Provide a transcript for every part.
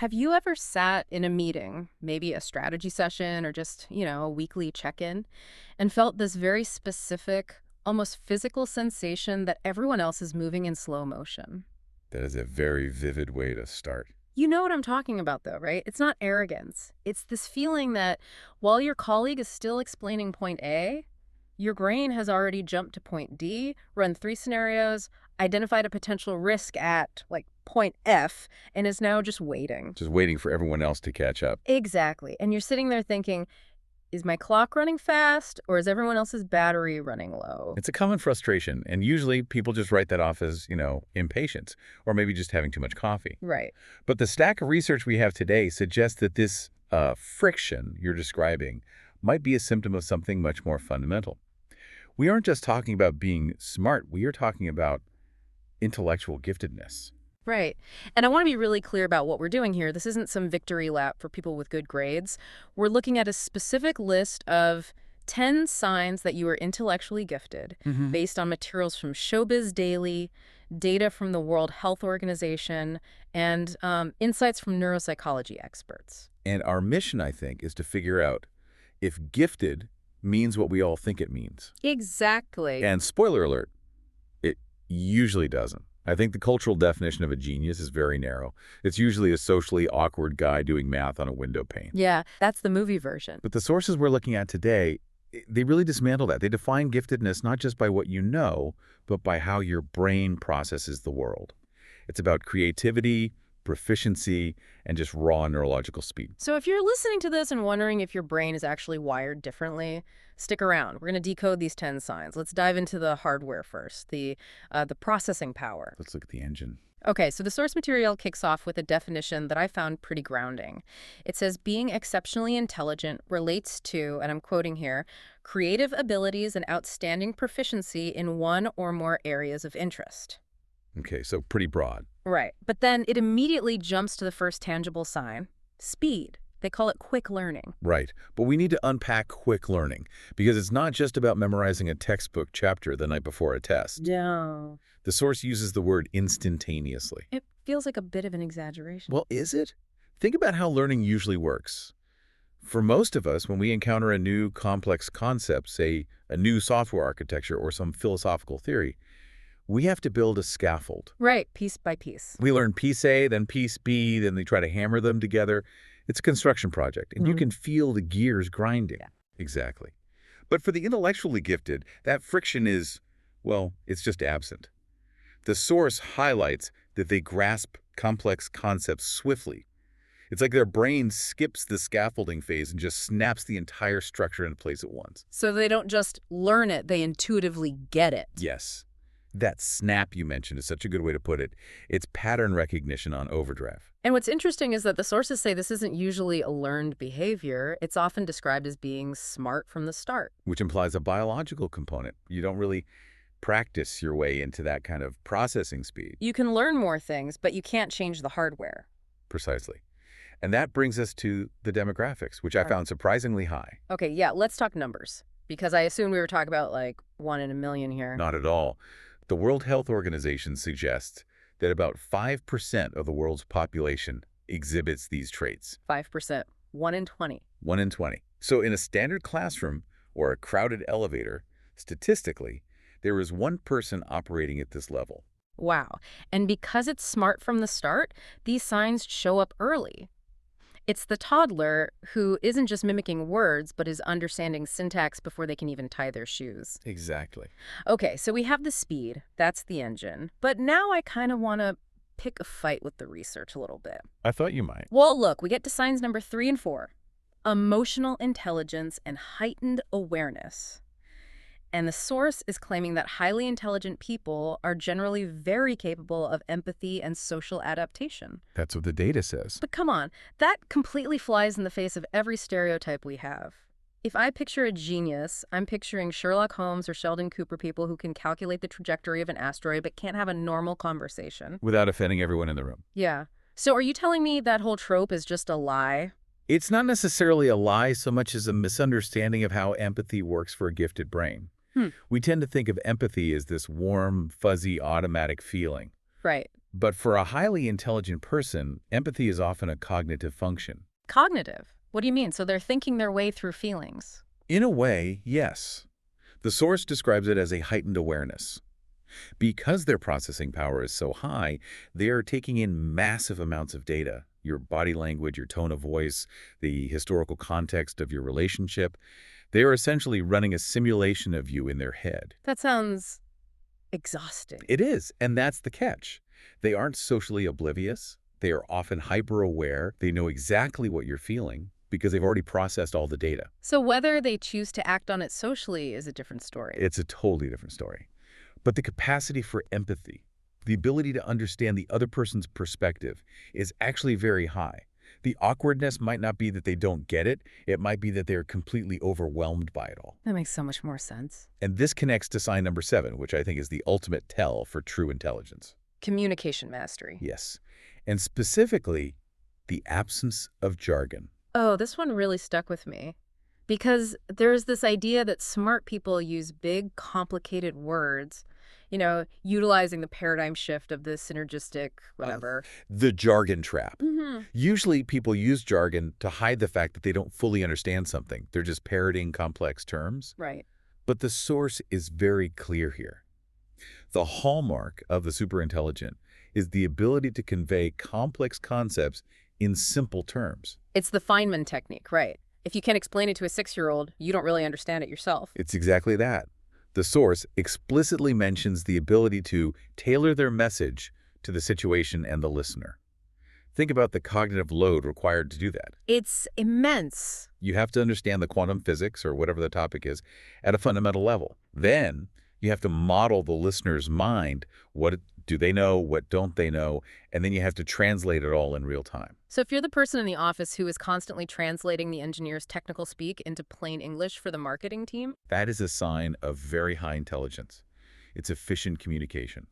Have you ever sat in a meeting, maybe a strategy session or just, a weekly check-in, and felt this very specific, almost physical sensation that everyone else is moving in slow motion? That is a very vivid way to start. You know what I'm talking about, though, right? It's not arrogance. It's this feeling that while your colleague is still explaining point A, your brain has already jumped to point D, run three scenarios, identified a potential risk at, like, point F, and is now just waiting. Just waiting for everyone else to catch up. Exactly. And you're sitting there thinking, is my clock running fast or is everyone else's battery running low? It's a common frustration, and usually people just write that off as, impatience, or maybe just having too much coffee. Right. But the stack of research we have today suggests that this friction you're describing might be a symptom of something much more fundamental. We aren't just talking about being smart, we are talking about intellectual giftedness. Right. And I want to be really clear about what we're doing here. This isn't some victory lap for people with good grades. We're looking at a specific list of 10 signs that you are intellectually gifted based on materials from Showbiz Daily, data from the World Health Organization, and insights from neuropsychology experts. And our mission, I think, is to figure out if gifted means what we all think it means. Exactly. And spoiler alert, it usually doesn't. I think the cultural definition of a genius is very narrow. It's usually a socially awkward guy doing math on a window pane. Yeah, that's the movie version. But the sources we're looking at today, they really dismantle that. They define giftedness not just by what you know, but by how your brain processes the world. It's about creativity, proficiency, and just raw neurological speed. So if you're listening to this and wondering if your brain is actually wired differently, stick around. We're going to decode these 10 signs. Let's dive into the hardware first, the processing power. Let's look at the engine. Okay, so the source material kicks off with a definition that I found pretty grounding. It says being exceptionally intelligent relates to, and I'm quoting here, creative abilities and outstanding proficiency in one or more areas of interest. Okay, so pretty broad. Right. But then it immediately jumps to the first tangible sign, speed. They call it quick learning. Right. But we need to unpack quick learning because it's not just about memorizing a textbook chapter the night before a test. No. The source uses the word instantaneously. It feels like a bit of an exaggeration. Well, is it? Think about how learning usually works. For most of us, when we encounter a new complex concept, say a new software architecture or some philosophical theory, we have to build a scaffold. Right, piece by piece. We learn piece A, then piece B, then they try to hammer them together. It's a construction project, and you can feel the gears grinding. Yeah. Exactly. But for the intellectually gifted, that friction is, well, it's just absent. The source highlights that they grasp complex concepts swiftly. It's like their brain skips the scaffolding phase and just snaps the entire structure into place at once. So they don't just learn it, they intuitively get it. Yes. That snap you mentioned is such a good way to put it. It's pattern recognition on overdrive. And what's interesting is that the sources say this isn't usually a learned behavior. It's often described as being smart from the start. Which implies a biological component. You don't really practice your way into that kind of processing speed. You can learn more things, but you can't change the hardware. Precisely. And that brings us to the demographics, which I found surprisingly high. Okay, yeah, let's talk numbers. Because I assumed we were talking about like 1 in a million here. Not at all. The World Health Organization suggests that about 5% of the world's population exhibits these traits. 5%. 1 in 20. 1 in 20. So in a standard classroom or a crowded elevator, statistically, there is one person operating at this level. Wow. And because it's smart from the start, these signs show up early. It's the toddler who isn't just mimicking words, but is understanding syntax before they can even tie their shoes. Exactly. Okay, so we have the speed. That's the engine. But now I kind of want to pick a fight with the research a little bit. I thought you might. Well, look, we get to signs number 3 and 4. Emotional intelligence and heightened awareness. And the source is claiming that highly intelligent people are generally very capable of empathy and social adaptation. That's what the data says. But come on, that completely flies in the face of every stereotype we have. If I picture a genius, I'm picturing Sherlock Holmes or Sheldon Cooper people who can calculate the trajectory of an asteroid but can't have a normal conversation. Without offending everyone in the room. Yeah. So are you telling me that whole trope is just a lie? It's not necessarily a lie so much as a misunderstanding of how empathy works for a gifted brain. We tend to think of empathy as this warm, fuzzy, automatic feeling. Right. But for a highly intelligent person, empathy is often a cognitive function. Cognitive. What do you mean? So they're thinking their way through feelings. In a way, yes. The source describes it as a heightened awareness. Because their processing power is so high, they are taking in massive amounts of data. Your body language, your tone of voice, the historical context of your relationship. They are essentially running a simulation of you in their head. That sounds exhausting. It is, and that's the catch. They aren't socially oblivious. They are often hyper-aware. They know exactly what you're feeling because they've already processed all the data. So whether they choose to act on it socially is a different story. It's a totally different story. But the capacity for empathy, the ability to understand the other person's perspective, is actually very high. The awkwardness might not be that they don't get it. It might be that they're completely overwhelmed by it all. That makes so much more sense. And this connects to sign number 7, which I think is the ultimate tell for true intelligence. Communication mastery. Yes. And specifically, the absence of jargon. Oh, this one really stuck with me. Because there's this idea that smart people use big, complicated words, utilizing the paradigm shift of the synergistic whatever. The jargon trap. Mm-hmm. Usually people use jargon to hide the fact that they don't fully understand something. They're just parroting complex terms. Right. But the source is very clear here. The hallmark of the superintelligent is the ability to convey complex concepts in simple terms. It's the Feynman technique, right? If you can't explain it to a 6-year-old, you don't really understand it yourself. It's exactly that. The source explicitly mentions the ability to tailor their message to the situation and the listener. Think about the cognitive load required to do that. It's immense. You have to understand the quantum physics, or whatever the topic is, at a fundamental level. Then you have to model the listener's mind. What do they know? What don't they know? And then you have to translate it all in real time. So if you're the person in the office who is constantly translating the engineer's technical speak into plain English for the marketing team, That is a sign of very high intelligence. It's efficient communication.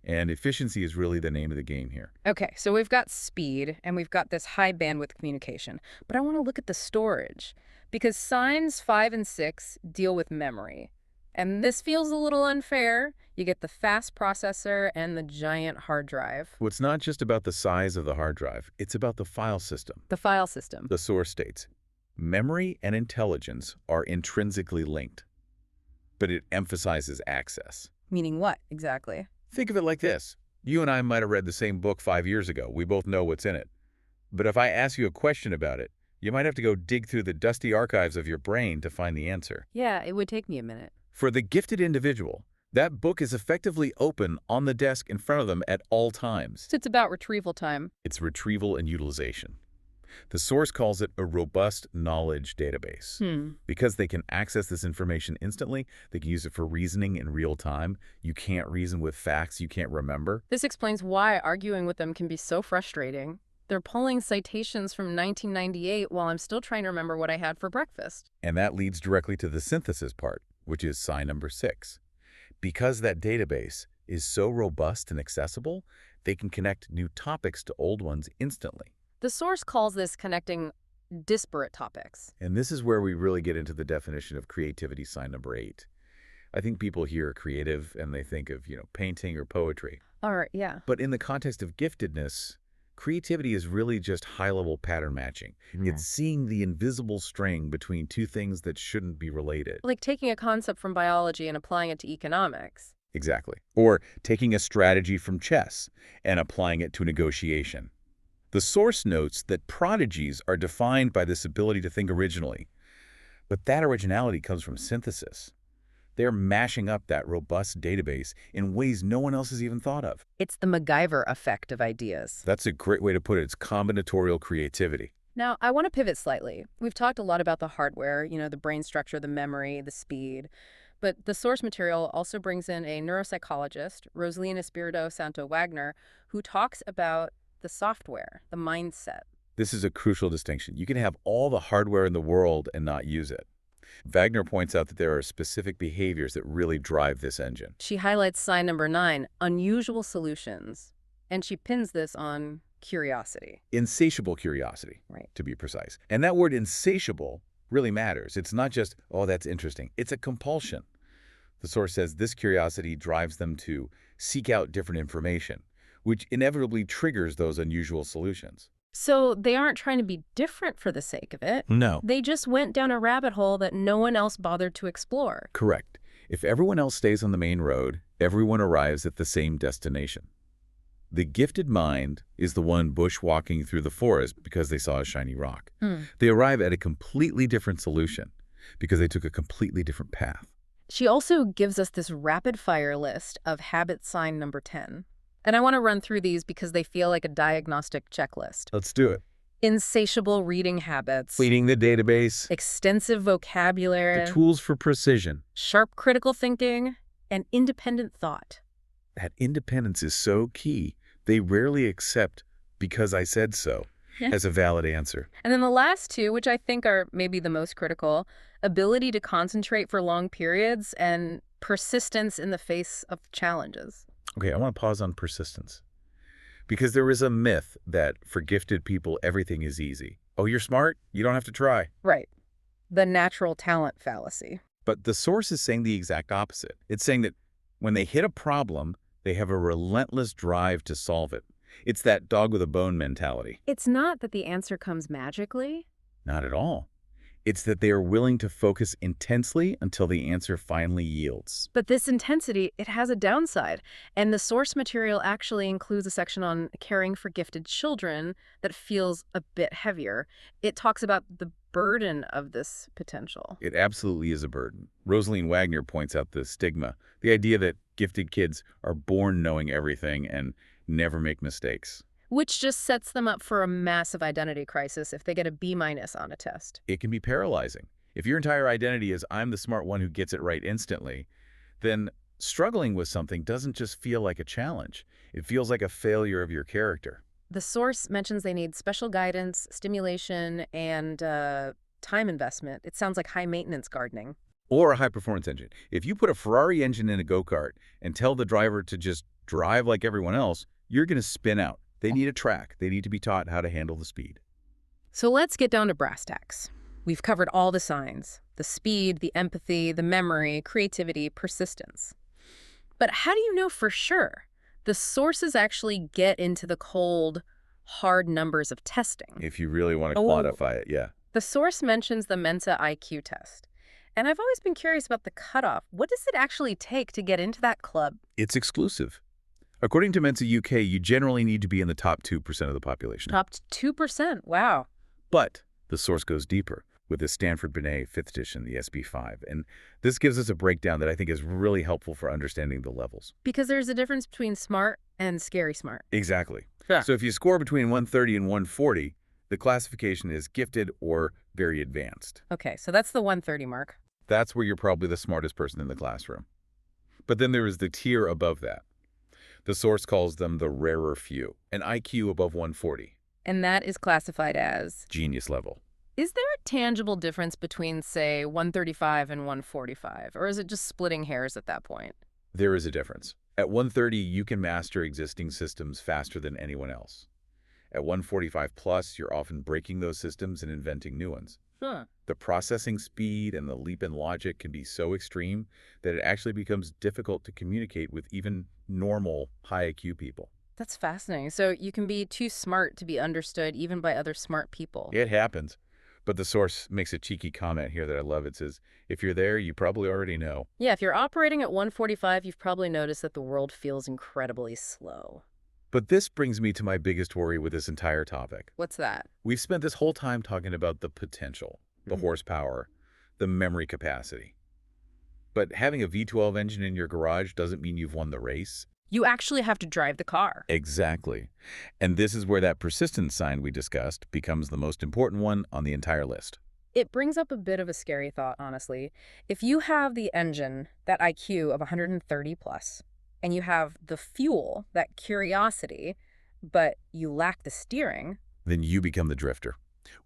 And efficiency is really the name of the game here. okay, so we've got speed and we've got this high bandwidth communication, but I want to look at the storage because signs 5 and 6 deal with memory. And this feels a little unfair. You get the fast processor and the giant hard drive. Well, it's not just about the size of the hard drive. It's about the file system. The file system. The source states, memory and intelligence are intrinsically linked, but it emphasizes access. Meaning what, exactly? Think of it like this. You and I might have read the same book 5 years ago. We both know what's in it. But if I ask you a question about it, you might have to go dig through the dusty archives of your brain to find the answer. Yeah, it would take me a minute. For the gifted individual, that book is effectively open on the desk in front of them at all times. So it's about retrieval time. It's retrieval and utilization. The source calls it a robust knowledge database. Because they can access this information instantly, they can use it for reasoning in real time. You can't reason with facts you can't remember. This explains why arguing with them can be so frustrating. They're pulling citations from 1998 while I'm still trying to remember what I had for breakfast. And that leads directly to the synthesis part, which is sign number 6. Because that database is so robust and accessible, they can connect new topics to old ones instantly. The source calls this connecting disparate topics. And this is where we really get into the definition of creativity, sign number 8. I think people hear creative and they think of, painting or poetry. All right, yeah. But in the context of giftedness, creativity is really just high-level pattern matching. It's seeing the invisible string between two things that shouldn't be related. Like taking a concept from biology and applying it to economics. Exactly. Or taking a strategy from chess and applying it to negotiation. The source notes that prodigies are defined by this ability to think originally. But that originality comes from synthesis. They're mashing up that robust database in ways no one else has even thought of. It's the MacGyver effect of ideas. That's a great way to put it. It's combinatorial creativity. Now, I want to pivot slightly. We've talked a lot about the hardware, the brain structure, the memory, the speed. But the source material also brings in a neuropsychologist, Rosalina Espirito Santo Wagner, who talks about the software, the mindset. This is a crucial distinction. You can have all the hardware in the world and not use it. Wagner points out that there are specific behaviors that really drive this engine. She highlights sign number 9, unusual solutions. And she pins this on curiosity. Insatiable curiosity, right, to be precise. And that word insatiable really matters. It's not just, oh, that's interesting. It's a compulsion. The source says this curiosity drives them to seek out different information, which inevitably triggers those unusual solutions. So they aren't trying to be different for the sake of it. No. They just went down a rabbit hole that no one else bothered to explore. Correct. If everyone else stays on the main road, everyone arrives at the same destination. The gifted mind is the one bushwalking through the forest because they saw a shiny rock. They arrive at a completely different solution because they took a completely different path. She also gives us this rapid-fire list of habit sign number 10. And I want to run through these because they feel like a diagnostic checklist. Let's do it. Insatiable reading habits. Cleaning the database. Extensive vocabulary. The tools for precision. Sharp critical thinking. And independent thought. That independence is so key. They rarely accept "because I said so" as a valid answer. And then the last two, which I think are maybe the most critical, ability to concentrate for long periods and persistence in the face of challenges. Okay, I want to pause on persistence. Because there is a myth that for gifted people, everything is easy. Oh, you're smart? You don't have to try. Right. The natural talent fallacy. But the source is saying the exact opposite. It's saying that when they hit a problem, they have a relentless drive to solve it. It's that dog with a bone mentality. It's not that the answer comes magically. Not at all. It's that they are willing to focus intensely until the answer finally yields. But this intensity, it has a downside. And the source material actually includes a section on caring for gifted children that feels a bit heavier. It talks about the burden of this potential. It absolutely is a burden. Rosaline Wagner points out the stigma, the idea that gifted kids are born knowing everything and never make mistakes. Which just sets them up for a massive identity crisis if they get a B- on a test. It can be paralyzing. If your entire identity is "I'm the smart one who gets it right instantly," then struggling with something doesn't just feel like a challenge. It feels like a failure of your character. The source mentions they need special guidance, stimulation, and time investment. It sounds like high-maintenance gardening. Or a high-performance engine. If you put a Ferrari engine in a go-kart and tell the driver to just drive like everyone else, you're going to spin out. They need a track. They need to be taught how to handle the speed. So let's get down to brass tacks. We've covered all the signs: the speed, the empathy, the memory, creativity, persistence. But how do you know for sure? The sources actually get into the cold, hard numbers of testing. If you really want to quantify it, yeah. The source mentions the Mensa IQ test. And I've always been curious about the cutoff. What does it actually take to get into that club? It's exclusive. According to Mensa UK, you generally need to be in the top 2% of the population. Top 2%? Wow. But the source goes deeper with the Stanford-Binet 5th edition, the SB5. And this gives us a breakdown that I think is really helpful for understanding the levels. Because there's a difference between smart and scary smart. Exactly. Yeah. So if you score between 130 and 140, the classification is gifted or very advanced. Okay, so that's the 130 mark. That's where you're probably the smartest person in the classroom. But then there is the tier above that. The source calls them the rarer few, an IQ above 140. And that is classified as? Genius level. Is there a tangible difference between, say, 135 and 145? Or is it just splitting hairs at that point? There is a difference. At 130, you can master existing systems faster than anyone else. At 145 plus, you're often breaking those systems and inventing new ones. Huh. The processing speed and the leap in logic can be so extreme that it actually becomes difficult to communicate with even normal high IQ people. That's fascinating. So you can be too smart to be understood even by other smart people. It happens. But the source makes a cheeky comment here that I love. It says, if you're there, you probably already know. Yeah, if you're operating at 145, you've probably noticed that the world feels incredibly slow. But this brings me to my biggest worry with this entire topic. What's that? We've spent this whole time talking about the potential, the horsepower, the memory capacity. But having a V12 engine in your garage doesn't mean you've won the race. You actually have to drive the car. Exactly. And this is where that persistence sign we discussed becomes the most important one on the entire list. It brings up a bit of a scary thought, honestly. If you have the engine, that IQ of 130 plus, and you have the fuel, that curiosity, but you lack the steering, then you become the drifter.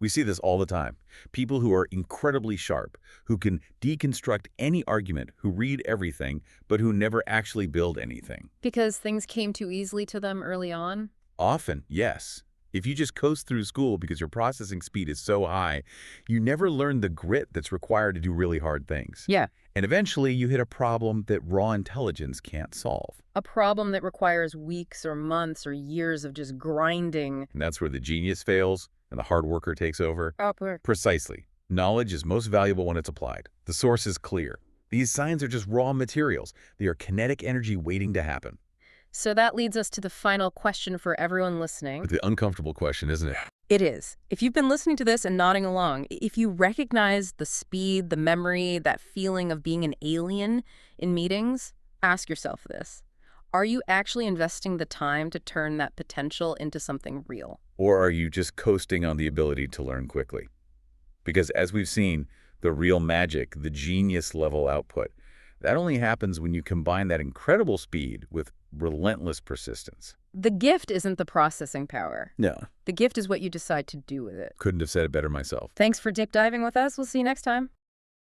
We see this all the time. People who are incredibly sharp, who can deconstruct any argument, who read everything, but who never actually build anything. because things came too easily to them early on. Often, yes. If you just coast through school because your processing speed is so high, you never learn the grit that's required to do really hard things. Yeah. And eventually, you hit a problem that raw intelligence can't solve. A problem that requires weeks or months or years of just grinding. And that's where the genius fails and the hard worker takes over. Upper. Precisely. Knowledge is most valuable when it's applied. The source is clear. These signs are just raw materials. They are kinetic energy waiting to happen. So that leads us to the final question for everyone listening. The uncomfortable question, isn't it? It is. If you've been listening to this and nodding along, if you recognize the speed, the memory, that feeling of being an alien in meetings, ask yourself this. Are you actually investing the time to turn that potential into something real? Or are you just coasting on the ability to learn quickly? Because as we've seen, the real magic, the genius level output, that only happens when you combine that incredible speed with relentless persistence. The gift isn't the processing power. No. The gift is what you decide to do with it. Couldn't have said it better myself. Thanks for deep diving with us. We'll see you next time.